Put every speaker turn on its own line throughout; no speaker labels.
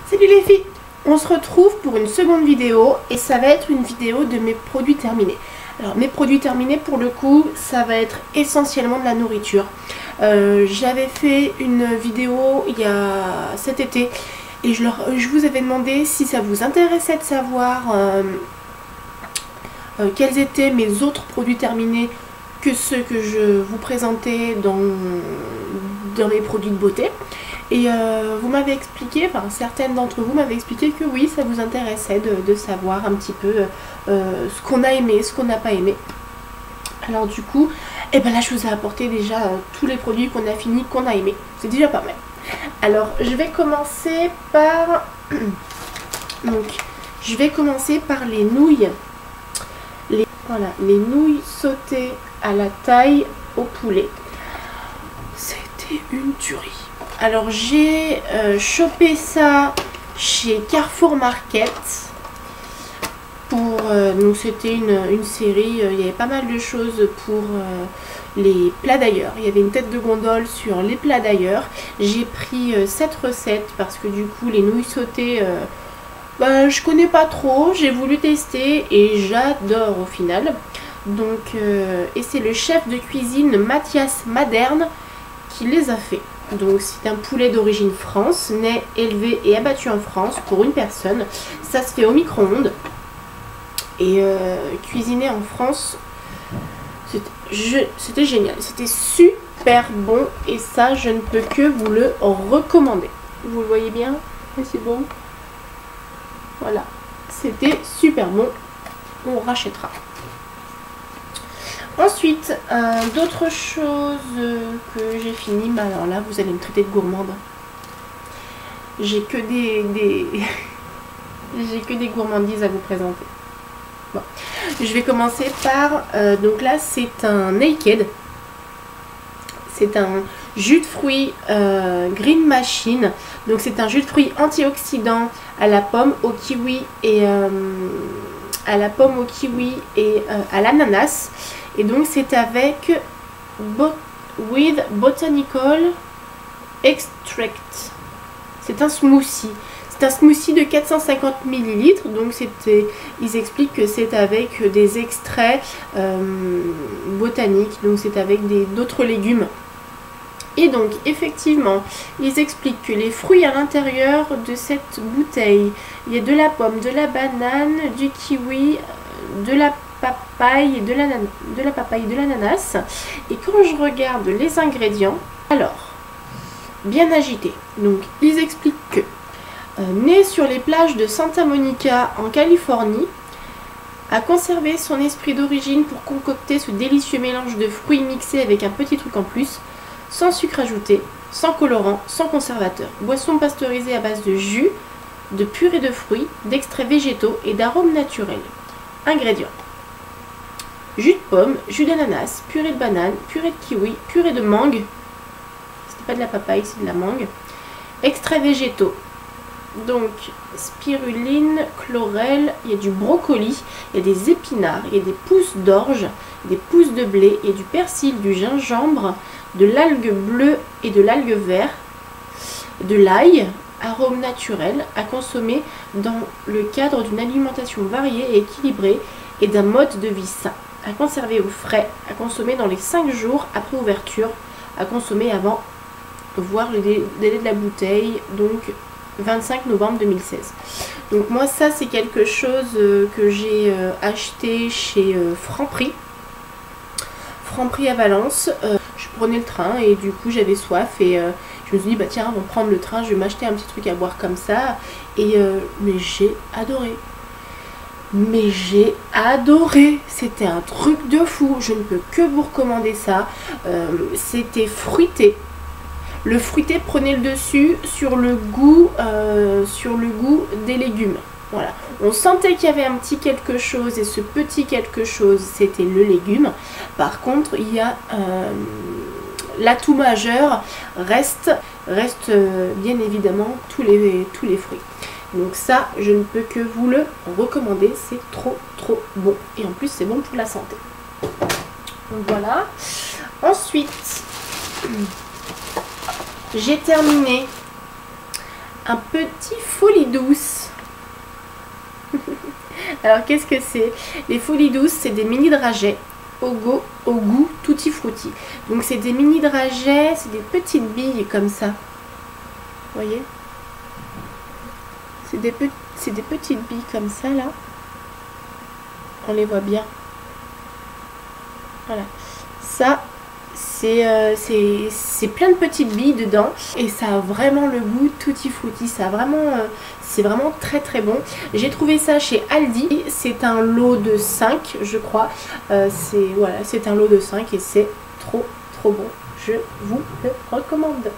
Salut les filles, on se retrouve pour une seconde vidéo et ça va être une vidéo de mes produits terminés. Alors mes produits terminés pour le coup ça va être essentiellement de la nourriture. J'avais fait une vidéo il y a cet été et je vous avais demandé si ça vous intéressait de savoir quels étaient mes autres produits terminés que ceux que je vous présentais dans mes produits de beauté. Et vous m'avez expliqué, enfin certaines d'entre vous m'avaient expliqué que oui, ça vous intéressait de savoir un petit peu ce qu'on a aimé, ce qu'on n'a pas aimé. Alors du coup, et ben là je vous ai apporté déjà tous les produits qu'on a fini, qu'on a aimé. C'est déjà pas mal. Alors je vais commencer par les nouilles. Voilà, les nouilles sautées à la taille au poulet. C'était une tuerie. Alors j'ai chopé ça chez Carrefour Market pour donc c'était une série, il y avait pas mal de choses pour les plats d'ailleurs. Il y avait une tête de gondole sur les plats d'ailleurs. J'ai pris cette recette parce que du coup les nouilles sautées je connais pas trop, j'ai voulu tester et j'adore au final. Donc et c'est le chef de cuisine Mathias Maderne qui les a fait. Donc c'est un poulet d'origine France, né, élevé et abattu en France pour une personne. Ça se fait au micro-ondes et cuisiné en France. C'était génial, c'était super bon et ça je ne peux que vous le recommander. Vous le voyez bien? C'est bon. Voilà, c'était super bon, on rachètera. Ensuite, d'autres choses que j'ai fini, mais alors là vous allez me traiter de gourmande. J'ai que j'ai que des gourmandises à vous présenter. Bon. Je vais commencer par, donc là c'est un Naked. C'est un jus de fruits Green Machine. Donc c'est un jus de fruits antioxydant à la pomme, au kiwi et à l'ananas. Et donc c'est avec with Botanical Extract. C'est un smoothie. C'est un smoothie de 450 ml. Donc ils expliquent que c'est avec des extraits botaniques. Donc c'est avec d'autres légumes. Et donc effectivement, ils expliquent que les fruits à l'intérieur de cette bouteille, il y a de la pomme, de la banane, du kiwi, de la papaye et de l'ananas. Et quand je regarde les ingrédients, alors, bien agité. Donc ils expliquent que, né sur les plages de Santa Monica en Californie, a conservé son esprit d'origine pour concocter ce délicieux mélange de fruits mixés avec un petit truc en plus, sans sucre ajouté, sans colorant, sans conservateur. Boisson pasteurisée à base de jus, de purée de fruits, d'extraits végétaux et d'arômes naturels. Ingrédients: jus de pomme, jus d'ananas, purée de banane, purée de kiwi, purée de mangue. C'était pas de la papaye, c'est de la mangue. Extraits végétaux. Donc spiruline, chlorelle, il y a du brocoli, il y a des épinards, il y a des pousses d'orge, des pousses de blé, il y a du persil, du gingembre, de l'algue bleue et de l'algue verte, de l'ail, arôme naturel à consommer dans le cadre d'une alimentation variée et équilibrée et d'un mode de vie sain, à conserver au frais, à consommer dans les 5 jours après ouverture, à consommer avant voir le délai de la bouteille, donc 25 novembre 2016. Donc moi ça c'est quelque chose que j'ai acheté chez Franprix à Valence. Je prenais le train et du coup j'avais soif et je me suis dit bah tiens on va prendre le train, je vais m'acheter un petit truc à boire comme ça et mais j'ai adoré. C'était un truc de fou, je ne peux que vous recommander ça. C'était fruité. Le fruité prenait le dessus sur le goût des légumes. Voilà, on sentait qu'il y avait un petit quelque chose et ce petit quelque chose c'était le légume. Par contre il y a l'atout majeur reste bien évidemment tous les fruits. Donc ça je ne peux que vous le recommander, c'est trop bon et en plus c'est bon pour la santé. Donc voilà. Ensuite j'ai terminé un petit Folie Douce. Alors qu'est-ce que c'est? Les Folies Douces, c'est des mini dragées au goût tutti frutti. Donc c'est des mini dragées, c'est des petites billes comme ça. Vous voyez? C'est des petites billes comme ça là. On les voit bien. Voilà. Ça, c'est plein de petites billes dedans. Et ça a vraiment le goût tutti frutti. Ça a vraiment, c'est vraiment très très bon. J'ai trouvé ça chez Aldi. C'est un lot de 5, je crois. Voilà, c'est un lot de 5 et c'est trop trop bon. Je vous le recommande.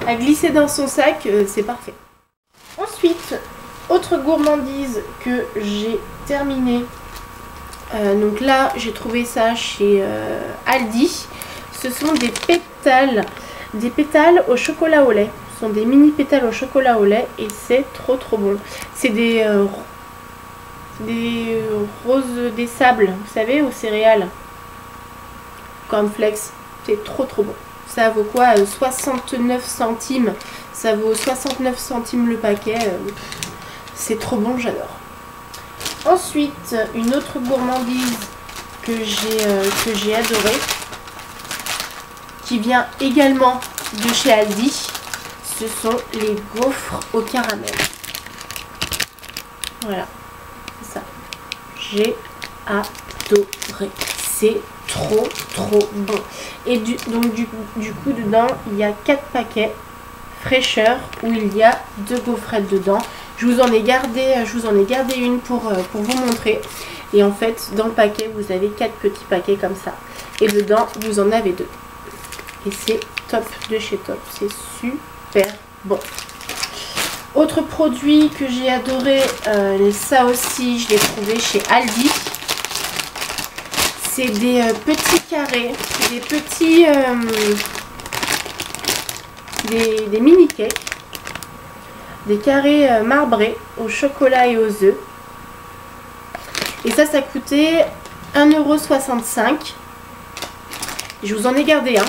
À glisser dans son sac, c'est parfait. Ensuite, autre gourmandise que j'ai terminée. Donc là, j'ai trouvé ça chez Aldi. Ce sont des pétales au chocolat au lait. Ce sont des mini pétales au chocolat au lait et c'est trop trop bon. C'est des roses des sables, vous savez, aux céréales. Cornflakes, c'est trop trop bon. Ça vaut quoi? 69 centimes. Ça vaut 69 centimes le paquet. C'est trop bon, j'adore. Ensuite, une autre gourmandise que j'ai adorée, qui vient également de chez Aldi, ce sont les gaufres au caramel. Voilà, c'est ça. J'ai adoré. C'est trop trop bon. Et donc du coup, dedans, il y a 4 paquets fraîcheur où il y a 2 gaufrettes dedans. Je vous en ai gardé une pour vous montrer. Et en fait, dans le paquet, vous avez 4 petits paquets comme ça. Et dedans, vous en avez 2. Et c'est top de chez top. C'est super bon. Autre produit que j'ai adoré, ça aussi, je l'ai trouvé chez Aldi. C'est des petits carrés, des petits... des mini cakes. Des carrés marbrés au chocolat et aux œufs. Et ça coûtait 1,65 €. Je vous en ai gardé un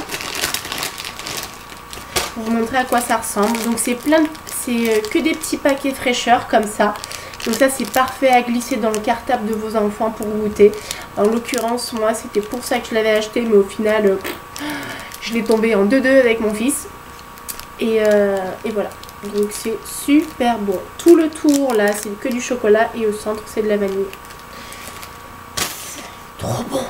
pour vous montrer à quoi ça ressemble. Donc c'est que des petits paquets fraîcheurs comme ça. Donc ça c'est parfait à glisser dans le cartable de vos enfants pour goûter. En l'occurrence moi c'était pour ça que je l'avais acheté, mais au final je l'ai tombé en 2-2 avec mon fils. Et voilà. Donc c'est super bon. Tout le tour là c'est que du chocolat et au centre c'est de la vanille. Trop bon.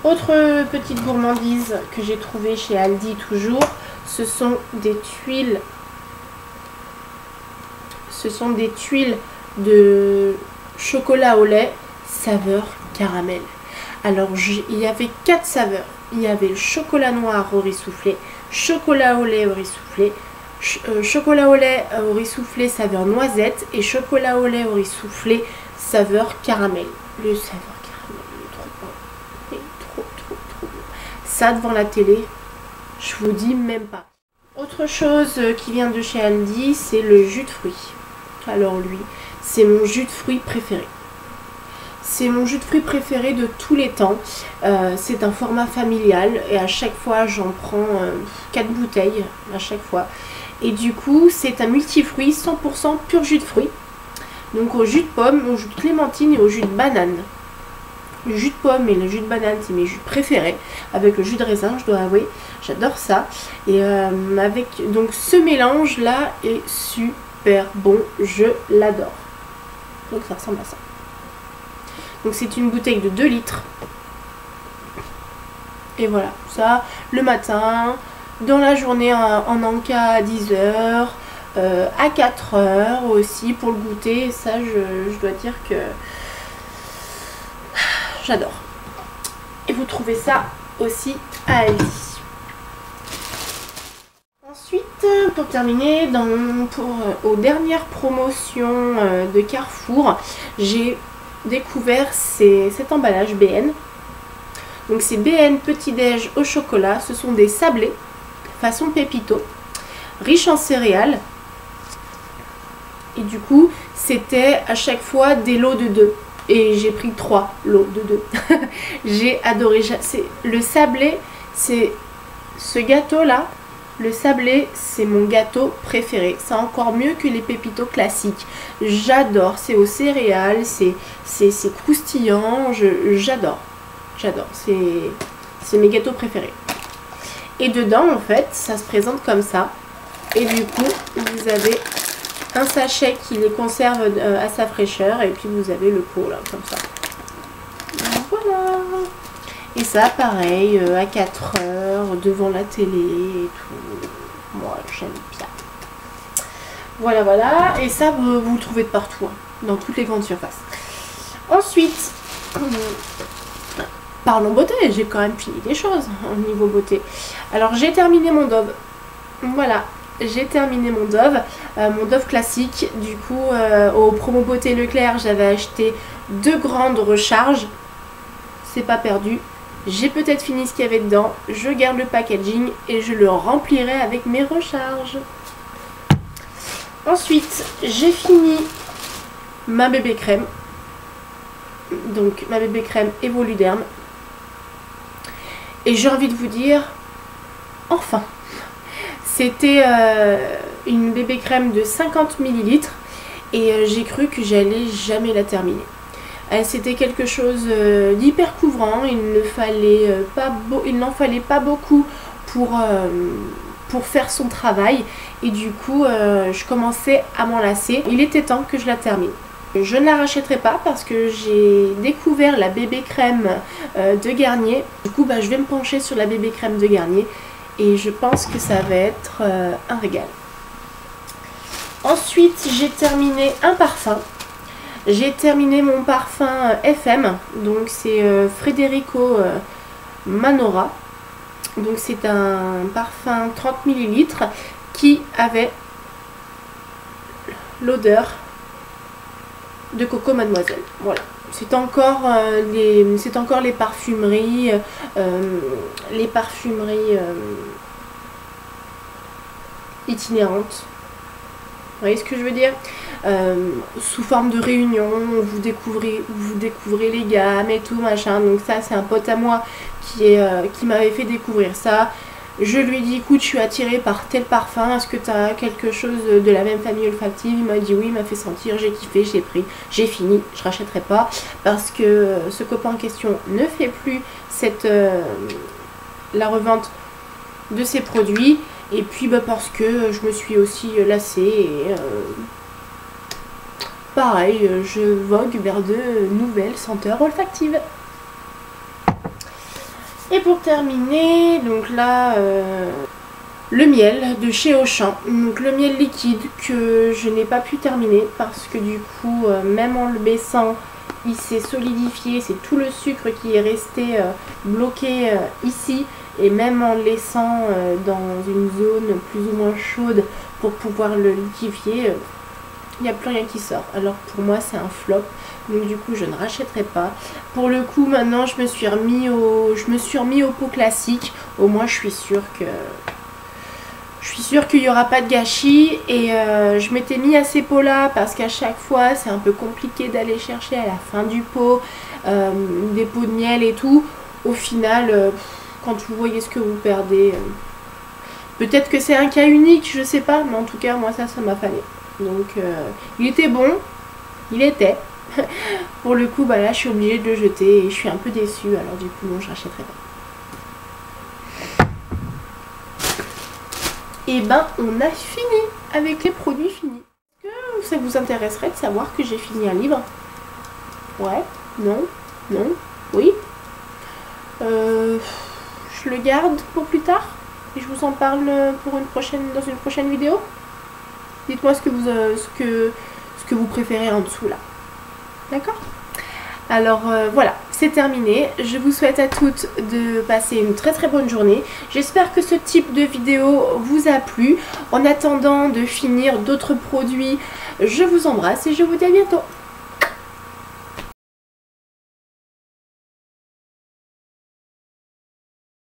Autre petite gourmandise que j'ai trouvée chez Aldi toujours, ce sont des tuiles. Ce sont des tuiles de chocolat au lait saveur caramel. Alors il y avait 4 saveurs. Il y avait le chocolat noir au riz soufflé, chocolat au lait au riz soufflé, chocolat au lait au riz soufflé saveur noisette et chocolat au lait au riz soufflé saveur caramel. Le saveur caramel, il est trop bon. Il est trop bon. Ça devant la télé, je vous dis même pas. Autre chose qui vient de chez Aldi, c'est le jus de fruits. Alors lui, c'est mon jus de fruits préféré. C'est mon jus de fruits préféré de tous les temps. C'est un format familial et à chaque fois j'en prends 4 bouteilles à chaque fois. Et du coup c'est un multifruit 100% pur jus de fruits. Donc au jus de pomme, au jus de clémentine et au jus de banane. Le jus de pomme et le jus de banane c'est mes jus préférés. Avec le jus de raisin je dois avouer, j'adore ça. Et donc ce mélange là est super bon, je l'adore. Donc ça ressemble à ça. Donc c'est une bouteille de 2 litres. Et voilà, ça le matin, dans la journée en encas à 10 h, à 4 h aussi pour le goûter. Et ça je dois dire que j'adore. Et vous trouvez ça aussi à Aldi. Ensuite, pour terminer, aux dernières promotions de Carrefour, j'ai découvert cet emballage BN. Donc c'est BN Petit Déj au chocolat. Ce sont des sablés façon pépito, riches en céréales. Et du coup, c'était à chaque fois des lots de 2. Et j'ai pris 3 lots de 2. J'ai adoré. Le sablé, c'est ce gâteau là. Le sablé, c'est mon gâteau préféré. C'est encore mieux que les pépitos classiques. J'adore. C'est aux céréales, c'est croustillant. J'adore. J'adore. C'est mes gâteaux préférés. Et dedans, en fait, ça se présente comme ça. Et du coup, vous avez un sachet qui les conserve à sa fraîcheur. Et puis, vous avez le pot, là, comme ça. Voilà. Et ça, pareil, à 4 heures, devant la télé et tout. Moi, j'aime bien. Voilà, voilà. Et ça, vous le trouvez de partout, hein, dans toutes les grandes surfaces. Ensuite, parlons beauté. J'ai quand même fini des choses au niveau beauté. Alors, j'ai terminé mon Dove. Voilà. J'ai terminé mon Dove classique. Du coup, au promo beauté Leclerc, j'avais acheté 2 grandes recharges. C'est pas perdu. J'ai peut-être fini ce qu'il y avait dedans. Je garde le packaging et je le remplirai avec mes recharges. Ensuite, j'ai fini ma bébé crème. Donc, ma bébé crème Evoluderm. Et j'ai envie de vous dire, enfin, c'était une bébé crème de 50 ml et j'ai cru que j'allais jamais la terminer. C'était quelque chose d'hyper couvrant, il n'en fallait pas beaucoup pour faire son travail et du coup je commençais à m'en lasser. Il était temps que je la termine. Je ne la rachèterai pas parce que j'ai découvert la bébé crème de Garnier. Du coup je vais me pencher sur la bébé crème de Garnier et je pense que ça va être un régal. Ensuite j'ai terminé un parfum. J'ai terminé mon parfum FM, donc c'est Federico Manora. Donc c'est un parfum 30 ml qui avait l'odeur de Coco Mademoiselle. Voilà, c'est encore les parfumeries, itinérantes. Vous voyez ce que je veux dire? Sous forme de réunion, vous découvrez les gammes et tout machin. Donc ça c'est un pote à moi qui m'avait fait découvrir ça. Je lui ai dit écoute, je suis attirée par tel parfum, est-ce que tu as quelque chose de la même famille olfactive? Il m'a dit oui, il m'a fait sentir, j'ai kiffé, j'ai pris, j'ai fini, je rachèterai pas parce que ce copain en question ne fait plus la revente de ses produits. Et puis parce que je me suis aussi lassée et pareil, je vogue vers de nouvelles senteurs olfactives. Et pour terminer, donc là, le miel de chez Auchan. Donc le miel liquide que je n'ai pas pu terminer parce que du coup, même en le baissant, il s'est solidifié. C'est tout le sucre qui est resté bloqué ici. Et même en le laissant dans une zone plus ou moins chaude pour pouvoir le liquéfier, il n'y a plus rien qui sort. Alors pour moi c'est un flop, donc du coup je ne rachèterai pas. Pour le coup maintenant je me suis remis au pot classique. Au moins je suis sûre qu'il n'y aura pas de gâchis. Et je m'étais mis à ces pots là parce qu'à chaque fois c'est un peu compliqué d'aller chercher à la fin du pot des pots de miel et tout. Au final... quand vous voyez ce que vous perdez, peut-être que c'est un cas unique, je sais pas, mais en tout cas moi ça m'a fané. Donc il était bon, il était. Pour le coup là je suis obligée de le jeter et je suis un peu déçue, alors du coup non, je rachèterai pas. Et on a fini avec les produits finis. Est-ce que ça vous intéresserait de savoir que j'ai fini un livre? Ouais, non, non, oui. Je le garde pour plus tard et je vous en parle dans une prochaine vidéo. Dites-moi ce que vous préférez en dessous là. D'accord? Alors voilà, c'est terminé. Je vous souhaite à toutes de passer une très très bonne journée. J'espère que ce type de vidéo vous a plu. En attendant de finir d'autres produits, je vous embrasse et je vous dis à bientôt.